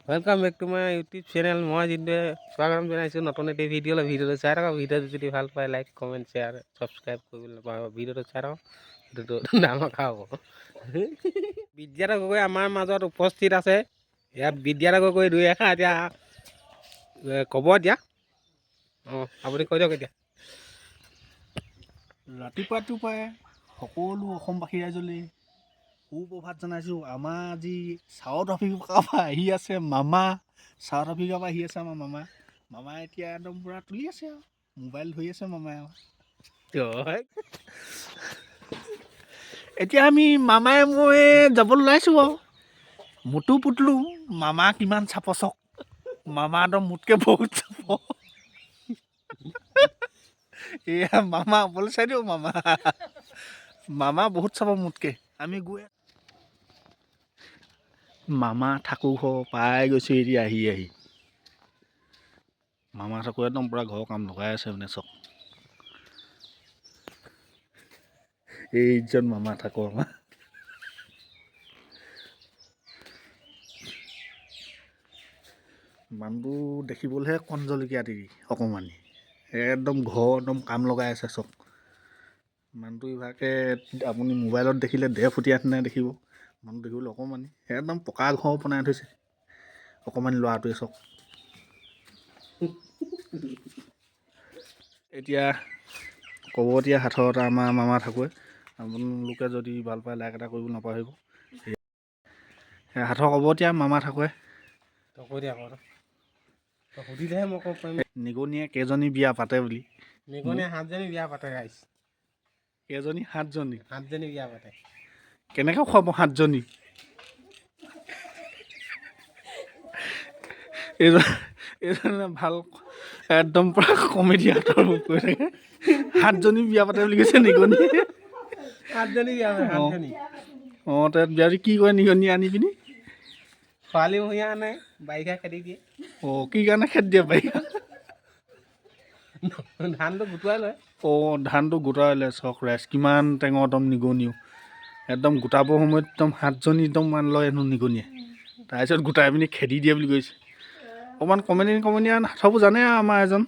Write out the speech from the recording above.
Welcome back to my YouTube channel. মই যিটোৱে স্বাগতম জনাইছোঁ নতুন এটি ভিডিঅ'টো চাই থাকক। ভিডিঅ'টো যদি ভাল পায় লাইক কমেণ্ট শ্বেয়াৰ ছাবস্ক্ৰাইব কৰিবলৈ নাপাহৰিব। ভিডিঅ'টো চাই থাকক, ভিডিঅ'টো ধামাকা হ'ব। বিদ্যাৰ্থ গগৈ আমাৰ মাজত উপস্থিত আছে। ইয়াত বিদ্যাৰ্থ গগৈ দুই এষাৰ এতিয়া ক'ব এতিয়া। আপুনি কৈ দিয়ক এতিয়া। ৰাতিপুৱাই সকলো অসমবাসী ৰাইজলৈ সুপ্ৰভাত জনাইছোঁ। আমাৰ আজি চাউথ আফ্ৰিকাৰ পৰা আহি আছে মামা। চাউথ আফ্ৰিকাৰ পৰা আহি আছে আমাৰ মামা। মামাই এতিয়া একদম পূৰা তুলি আছে আৰু মোবাইল ধৰি আছে মামাই আৰু এতিয়া আমি মামাই মই যাবলৈ ওলাইছোঁ আৰু মুটু পুতলো মামা কিমান চাপচক। মামা একদম মোতকৈ বহুত চাপ। এয়া মামা অকলে চাই দিওঁ মামা। মামা বহুত চাব মোতকৈ। আমি গৈ মামা থাকোঁ ঘৰ পাই গৈছোঁ এতিয়া আহি মামা থাকোঁ একদম পূৰা ঘৰৰ কাম লগাই আছে মানে চব। এইজন মামা থাকোঁ আমাৰ মানুহটো দেখিবলৈহে কণজলকীয়া দেৰি অকণমানি। একদম ঘৰ একদম কাম লগাই আছে চব। মানুহটো ইভাগে আপুনি মোবাইলত দেখিলে 1.5 ফুটীয়া নিচিনা দেখিব। মানুহ দেখিবলৈ অকণমানি একদম পকা ঘৰ বনাই থৈছে অকণমানি ল'ৰাটোৱে চব। এতিয়া ক'ব এতিয়া সাঁথৰ আমাৰ মামা থাকোঁ। আপোনালোকে যদি ভাল পায় লাইক এটা কৰিব নাপাহৰিব। সাঁথৰ ক'ব এতিয়া মামা থাকোঁ। কৈ দিয়া আকৌ সুধিলেহে মই ক'ব পাৰিম। নিগনিয়ে কেইজনী বিয়া পাতে বুলি। নিগনিয়ে 7জনী বিয়া পাতে গাইছ। কেইজনী? 7জনী। 7জনী বিয়া পাতে। কেনেকৈ খুৱাব 7জনী? এইজনে ভাল একদম পূৰা কমেডি আঁতৰ কৈ থাকে। 7জনী বিয়া পাতে বুলি কৈছে নিগনিয়ে। 7জনী বিয়া পাতে 7জনী। তাত বিয়া কি কৰে নিগনি আনি পিনি? খৰালি মহীয়া আনে, বাৰিষা খেদি দিয়ে। কি কাৰণে খেদি দিয়ে বাৰিষা? ধানটো গোটোৱাই লয়। ধানটো গোটাই লয়। চক ৰাইজ কিমান টেঙৰ একদম নিগনিও একদম গোটাবৰ সময়ত একদম 7জনী একদম মান লয় হেনো নিগনিয়ে। তাৰপিছত গোটাই পিনি খেদি দিয়ে বুলি কৈছে। অকণমান কমেডি সাঁথৰবোৰ জানে আৰু আমাৰ এজন।